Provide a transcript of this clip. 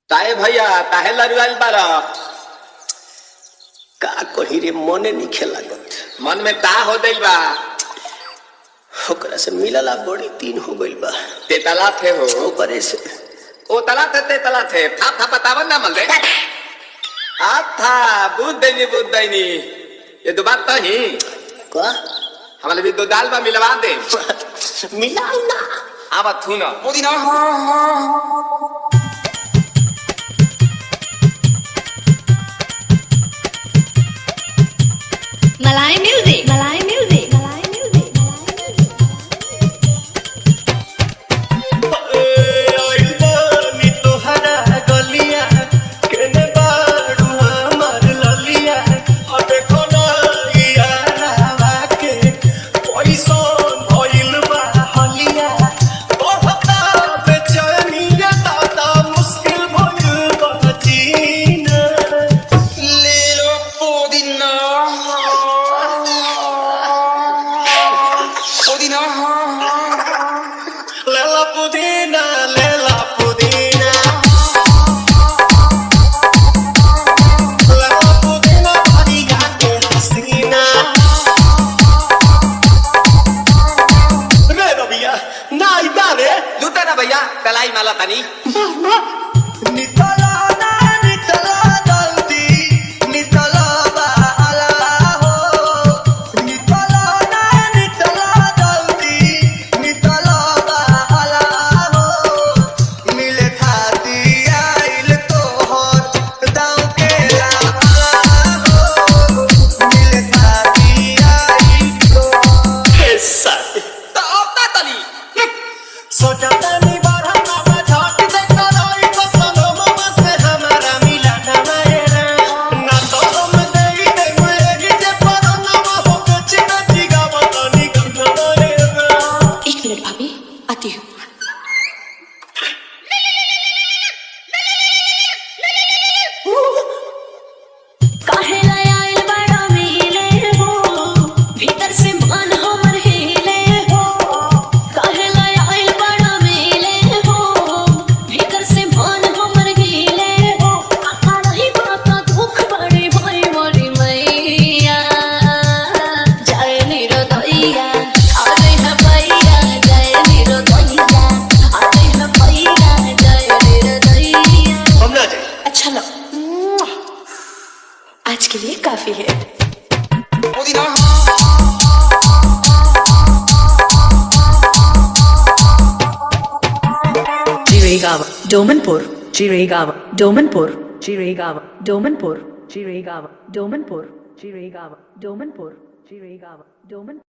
ताए भैया ताहे लरुआल बारा का कही रे मने नहीं खेलागत। मन में ता हो दिल बा ओकरा से मिलला बड़ी तीन हो गइल बा। ते तला थे हो ओकरे से ओ तला थे ते तला थे था बतावन ना मल दे आ था बुद्ध दैनी ये दो बात तो ही का हमारे भी दो दाल बा मिलवा दे मिलाऊ ना आवा थू ना पुदीना Malay music, Malay music, Malay music, भैया तलाई माला तनी आज के लिए काफी है। Jiregawa, Domanpur, Jiregawa, Domanpur, Jiregawa, Domanpur, Jiregawa, Domanpur, Jiregawa, Domanpur, Jiregawa, Domanpur.